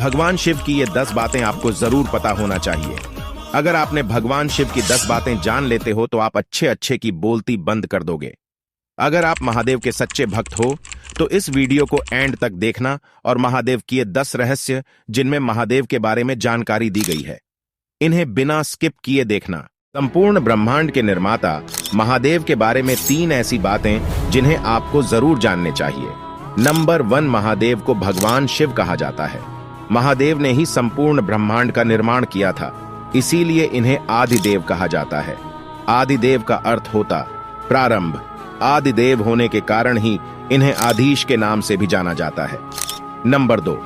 भगवान शिव की ये 10 बातें आपको जरूर पता होना चाहिए। अगर आपने भगवान शिव की 10 बातें जान लेते हो तो आप अच्छे अच्छे की बोलती बंद कर दोगे। अगर आप महादेव के सच्चे भक्त हो तो इस वीडियो को एंड तक देखना और महादेव की ये 10 रहस्य जिनमें महादेव के बारे में जानकारी दी गई है, इन्हें बिना स्किप किए देखना। संपूर्ण ब्रह्मांड के निर्माता महादेव के बारे में 3 ऐसी बातें जिन्हें आपको जरूर जानने चाहिए। नंबर 1, महादेव को भगवान शिव कहा जाता है। महादेव ने ही संपूर्ण ब्रह्मांड का निर्माण किया था, इसीलिए इन्हें आदिदेव कहा जाता है। आदिदेव का अर्थ होता प्रारंभ। आदिदेव होने के कारण ही इन्हें आधीश के नाम से भी जाना जाता है। नंबर 2,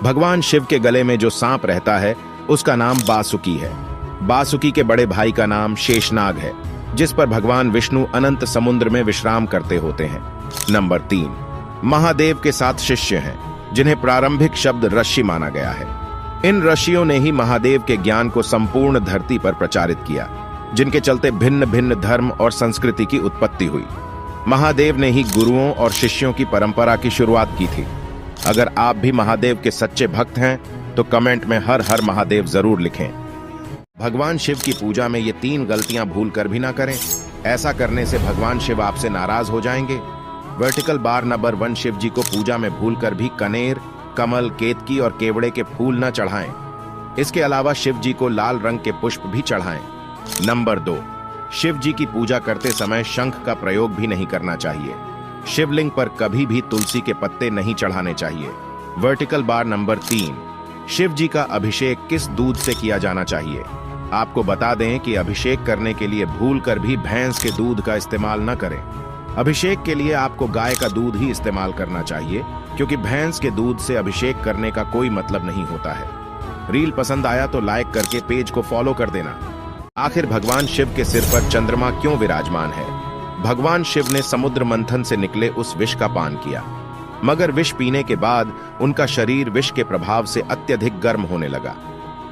भगवान शिव के गले में जो सांप रहता है उसका नाम बासुकी है। बासुकी के बड़े भाई का नाम शेषनाग है, जिस पर भगवान विष्णु अनंत समुद्र में विश्राम करते होते हैं। नंबर 3, महादेव के 7 शिष्य हैं जिन्हें प्रारंभिक शब्द ऋषि माना गया है। इन ऋषियों ने ही महादेव के ज्ञान को संपूर्ण धरती पर प्रचारित किया, जिनके चलते भिन्न भिन्न धर्म और संस्कृति की उत्पत्ति हुई। महादेव ने ही गुरुओं और शिष्यों की परंपरा की शुरुआत की थी। अगर आप भी महादेव के सच्चे भक्त हैं तो कमेंट में हर हर महादेव जरूर लिखें। भगवान शिव की पूजा में ये 3 गलतियां भूल कर भी ना करें। ऐसा करने से भगवान शिव आपसे नाराज हो जाएंगे। वर्टिकल बार नंबर 1, शिव जी को पूजा में भूल कर भी कनेर, कमल, केतकी और केवड़े के फूल न चढ़ाएं। इसके अलावा शिव जी को लाल रंग के पुष्प भी चढ़ाएं। नंबर 2, शिव जी की पूजा करते समय शंख का प्रयोग भी नहीं करना चाहिए। शिवलिंग पर कभी भी तुलसी के पत्ते नहीं चढ़ाने चाहिए। वर्टिकल बार नंबर 3, शिव जी का अभिषेक किस दूध से किया जाना चाहिए? आपको बता दें कि अभिषेक करने के लिए भूल कर भी भैंस के दूध का इस्तेमाल न करें। अभिषेक के लिए आपको गाय का दूध ही इस्तेमाल करना चाहिए, क्योंकि भैंस के दूध से अभिषेक करने का कोई मतलब नहीं होता है। रील पसंद आया तो लाइक करके पेज को फॉलो कर देना। आखिर भगवान शिव के सिर पर चंद्रमा क्यों विराजमान है? भगवान शिव ने समुद्र मंथन से निकले उस विष का पान किया, मगर विष पीने के बाद उनका शरीर विष के प्रभाव से अत्यधिक गर्म होने लगा।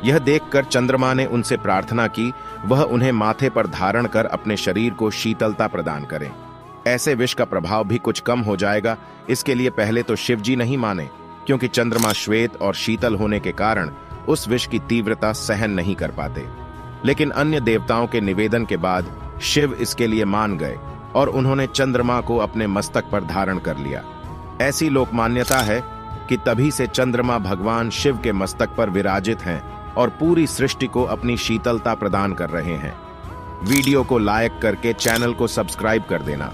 यह देखकर चंद्रमा ने उनसे प्रार्थना की वह उन्हें माथे पर धारण कर अपने शरीर को शीतलता प्रदान करें। ऐसे विष का प्रभाव भी कुछ कम हो जाएगा। इसके लिए पहले तो शिव जी नहीं माने, क्योंकि चंद्रमा श्वेत और शीतल होने के कारण उस विष की तीव्रता सहन नहीं कर पाते। लेकिन अन्य देवताओं के निवेदन के बाद शिव इसके लिए मान गए और उन्होंने चंद्रमा को अपने मस्तक पर धारण कर लिया। ऐसी लोक मान्यता है कि तभी से चंद्रमा भगवान शिव के मस्तक पर विराजित हैं और पूरी सृष्टि को अपनी शीतलता प्रदान कर रहे हैं। वीडियो को लाइक करके चैनल को सब्सक्राइब कर देना।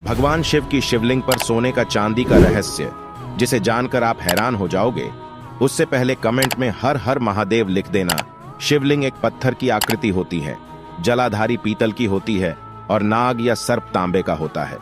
भगवान शिव की शिवलिंग पर सोने का चांदी का रहस्य, जिसे जानकर आप हैरान हो जाओगे। उससे पहले कमेंट में हर हर महादेव लिख देना। शिवलिंग एक पत्थर की आकृति होती है, जलाधारी पीतल की होती है और नाग या सर्प तांबे का होता है।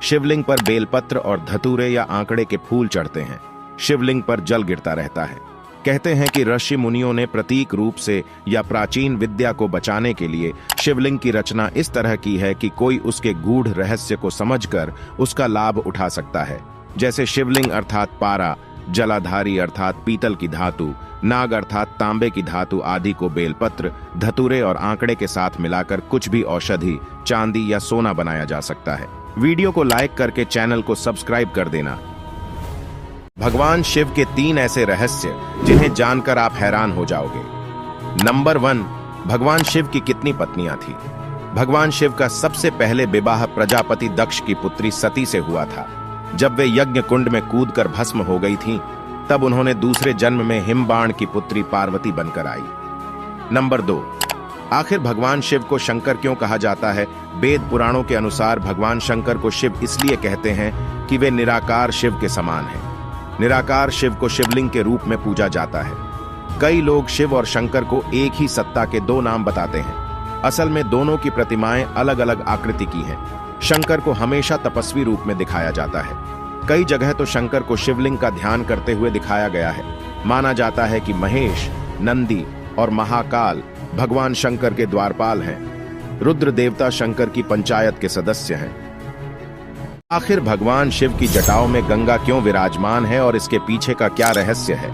शिवलिंग पर बेलपत्र और धतूरे या आंकड़े के फूल चढ़ते हैं। शिवलिंग पर जल गिरता रहता है। कहते हैं कि ऋषि मुनियों ने प्रतीक रूप से या प्राचीन विद्या को बचाने के लिए शिवलिंग की रचना इस तरह की है कि कोई उसके गूढ़ रहस्य को समझकर उसका लाभ उठा सकता है। जैसे शिवलिंग अर्थात पारा, जलाधारी अर्थात पीतल की धातु, नाग अर्थात तांबे की धातु आदि को बेलपत्र, धतूरे और आंकड़े के साथ मिलाकर कुछ भी औषधि, चांदी या सोना बनाया जा सकता है। वीडियो को लाइक करके चैनल को सब्सक्राइब कर देना। भगवान शिव के 3 ऐसे रहस्य जिन्हें जानकर आप हैरान हो जाओगे। नंबर 1, भगवान शिव की कितनी पत्नियां थी? भगवान शिव का सबसे पहले विवाह प्रजापति दक्ष की पुत्री सती से हुआ था। जब वे यज्ञ कुंड में कूदकर भस्म हो गई थीं, तब उन्होंने दूसरे जन्म में हिमबाण की पुत्री पार्वती बनकर आई। नंबर 2, आखिर भगवान शिव को शंकर क्यों कहा जाता है? वेद पुराणों के अनुसार भगवान शंकर को शिव इसलिए कहते हैं कि वे निराकार शिव के समान हैं। निराकार शिव को शिवलिंग के रूप में पूजा जाता है। कई लोग शिव और शंकर को एक ही सत्ता के 2 नाम बताते हैं। असल में दोनों की प्रतिमाएं अलग अलग आकृति की हैं। शंकर को हमेशा तपस्वी रूप में दिखाया जाता है। कई जगह तो शंकर को शिवलिंग का ध्यान करते हुए दिखाया गया है। माना जाता है कि महेश, नंदी और महाकाल भगवान शंकर के द्वारपाल हैं। रुद्र देवता शंकर की पंचायत के सदस्य हैं। आखिर भगवान शिव की जटाओं में गंगा क्यों विराजमान है और इसके पीछे का क्या रहस्य है?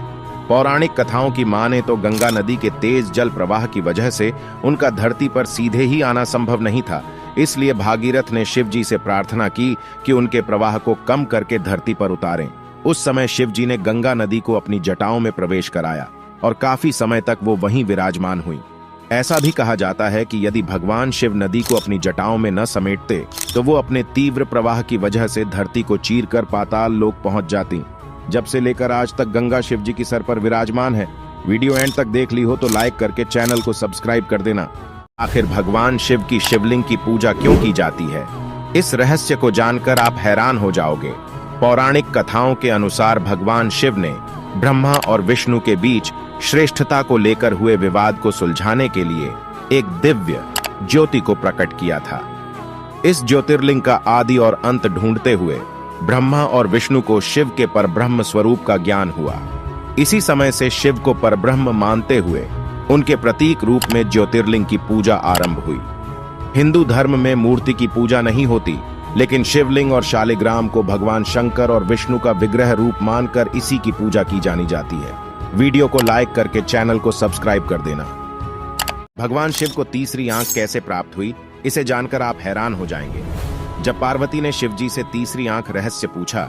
पौराणिक कथाओं की माने तो गंगा नदी के तेज जल प्रवाह की वजह से उनका धरती पर सीधे ही आना संभव नहीं था। इसलिए भागीरथ ने शिव जी से प्रार्थना की कि उनके प्रवाह को कम करके धरती पर उतारें। उस समय शिव जी ने गंगा नदी को अपनी जटाओं में प्रवेश कराया और काफी समय तक वो वहीं विराजमान हुई। ऐसा भी कहा जाता है कि यदि भगवान शिव नदी को अपनी जटाओं में न समेटते तो वो अपने तीव्र प्रवाह की वजह से धरती को चीरकर पाताल लोक पहुंच जाती। जब से लेकर आज तक गंगा शिव जी की सर पर विराजमान है। वीडियो एंड तक देख ली हो तो लाइक करके चैनल को सब्सक्राइब कर देना। आखिर भगवान शिव की शिवलिंग की पूजा क्यों की जाती है, इस रहस्य को जानकर आप हैरान हो जाओगे। पौराणिक कथाओं के अनुसार भगवान शिव ने ब्रह्मा और विष्णु के बीच श्रेष्ठता को लेकर हुए विवाद को सुलझाने के लिए एक दिव्य ज्योति को प्रकट किया था। इस ज्योतिर्लिंग का आदि और अंत ढूंढते हुए ब्रह्मा और विष्णु को शिव के परब्रह्म स्वरूप का ज्ञान हुआ। इसी समय से शिव को परब्रह्म मानते हुए उनके प्रतीक रूप में ज्योतिर्लिंग की पूजा आरंभ हुई। हिंदू धर्म में मूर्ति की पूजा नहीं होती, लेकिन शिवलिंग और शालिग्राम को भगवान शंकर और विष्णु का विग्रह रूप मानकर इसी की पूजा की जानी जाती है। वीडियो को लाइक करके चैनल को सब्सक्राइब कर देना। भगवान शिव को तीसरी आंख कैसे प्राप्त हुई, इसे जानकर आप हैरान हो जाएंगे। जब पार्वती ने शिव जी से तीसरी आंख रहस्य पूछा,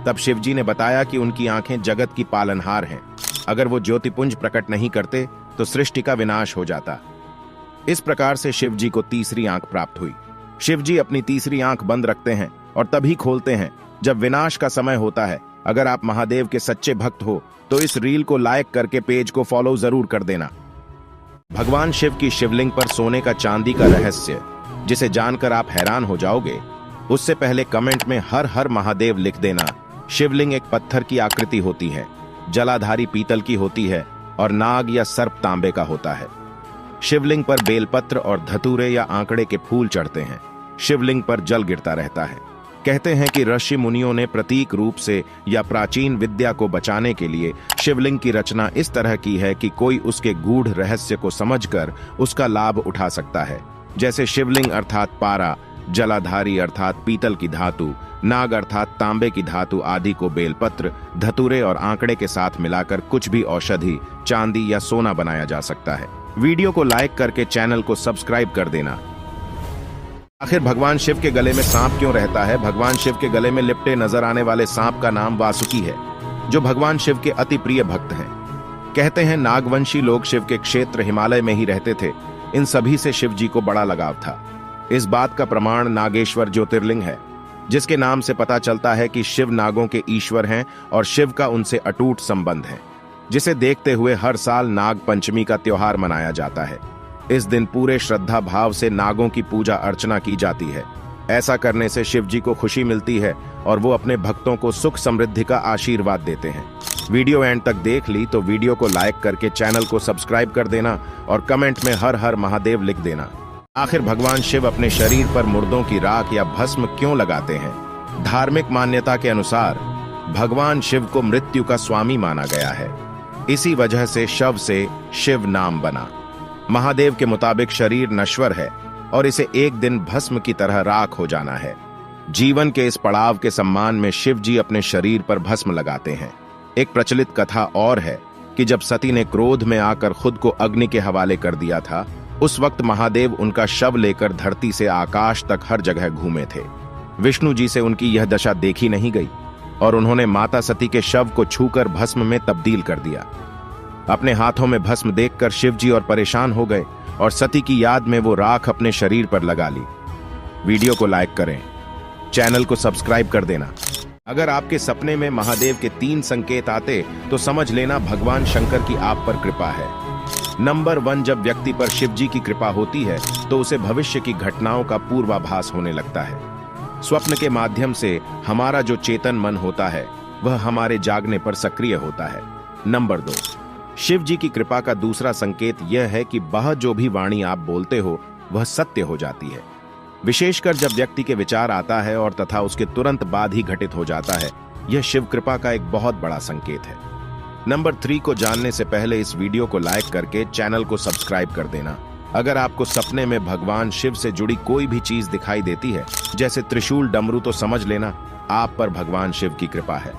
तब शिव जी ने बताया कि उनकी आंखें जगत की पालनहार हैं। अगर वो ज्योतिपुंज प्रकट नहीं करते तो सृष्टि का विनाश हो जाता। इस प्रकार से शिव जी को तीसरी आंख प्राप्त हुई। शिव जी अपनी तीसरी आंख बंद रखते हैं और तभी खोलते हैं जब विनाश का समय होता है। अगर आप महादेव के सच्चे भक्त हो तो इस रील को लाइक करके पेज को फॉलो जरूर कर देना। भगवान शिव की शिवलिंग पर सोने का चांदी का रहस्य, जिसे जानकर आप हैरान हो जाओगे। उससे पहले कमेंट में हर हर महादेव लिख देना। शिवलिंग एक पत्थर की आकृति होती है, जलाधारी पीतल की होती है और नाग या सर्प तांबे का होता है। शिवलिंग पर बेलपत्र और धतूरे या आंकड़े के फूल चढ़ते हैं। शिवलिंग पर जल गिरता रहता है। कहते हैं कि ऋषि मुनियों ने प्रतीक रूप से या प्राचीन विद्या को बचाने के लिए शिवलिंग की रचना इस तरह की है कि कोई उसके गूढ़ रहस्य को समझकर उसका लाभ उठा सकता है। जैसे शिवलिंग अर्थात पारा, जलाधारी अर्थात पीतल की धातु, नाग अर्थात तांबे की धातु आदि को बेलपत्र, धतूरे और आंकड़े के साथ मिलाकर कुछ भी औषधि, चांदी या सोना बनाया जा सकता है। वीडियो को लाइक करके चैनल को सब्सक्राइब कर देना। आखिर भगवान शिव के गले में सांप क्यों रहता है? भगवान शिव के गले में लिपटे नजर आने वाले सांप का नाम वासुकी है, जो भगवान शिव के अति प्रिय भक्त हैं। कहते हैं नागवंशी लोग शिव के क्षेत्र हिमालय में ही रहते थे। इन सभी से शिव जी को बड़ा लगाव था। इस बात का प्रमाण नागेश्वर ज्योतिर्लिंग है, जिसके नाम से पता चलता है कि शिव नागों के ईश्वर हैं और शिव का उनसे अटूट संबंध है, जिसे देखते हुए हर साल नाग पंचमी का त्योहार मनाया जाता है। इस दिन पूरे श्रद्धा भाव से नागों की पूजा अर्चना की जाती है। ऐसा करने से शिव जी को खुशी मिलती है और वो अपने भक्तों को सुख समृद्धि का आशीर्वाद देते हैं। वीडियो एंड तक देख ली तो वीडियो को लाइक करके चैनल को सब्सक्राइब कर देना और कमेंट में हर हर महादेव लिख देना। आखिर भगवान शिव अपने शरीर पर मुर्दों की राख या भस्म क्यों लगाते हैं? धार्मिक मान्यता के अनुसार भगवान शिव को मृत्यु का स्वामी माना गया है। इसी वजह से शव से शिव नाम बना। महादेव के मुताबिक शरीर नश्वर है और इसे एक दिन भस्म की तरह राख हो जाना है। जीवन के इस पड़ाव के सम्मान में शिव जी अपने शरीर पर भस्म लगाते हैं। एक प्रचलित कथा और है कि जब सती ने क्रोध में आकर खुद को अग्नि के हवाले कर दिया था, उस वक्त महादेव उनका शव लेकर धरती से आकाश तक हर जगह घूमे थे। विष्णु जी से उनकी यह दशा देखी नहीं गई और उन्होंने माता सती के शव को छूकर भस्म में तब्दील कर दिया। अपने हाथों में भस्म देखकर शिव जी और परेशान हो गए और सती की याद में वो राख अपने शरीर पर लगा ली। वीडियो को लाइक करें, चैनल को सब्सक्राइब कर देना। अगर आपके सपने में महादेव के 3 संकेत आते तो समझ लेना भगवान शंकर की आप पर कृपा है। नंबर 1, जब व्यक्ति पर शिव जी की कृपा होती है तो उसे भविष्य की घटनाओं का पूर्वाभास होने लगता है। स्वप्न के माध्यम से हमारा जो चेतन मन होता है वह हमारे जागने पर सक्रिय होता है। नंबर 2, शिव जी की कृपा का दूसरा संकेत यह है कि वह जो भी वाणी आप बोलते हो वह सत्य हो जाती है, विशेषकर जब व्यक्ति के विचार आता है और तथा उसके तुरंत बाद ही घटित हो जाता है। यह शिव कृपा का एक बहुत बड़ा संकेत है। नंबर 3 को जानने से पहले इस वीडियो को लाइक करके चैनल को सब्सक्राइब कर देना। अगर आपको सपने में भगवान शिव से जुड़ी कोई भी चीज दिखाई देती है, जैसे त्रिशूल, डमरू, तो समझ लेना आप पर भगवान शिव की कृपा है।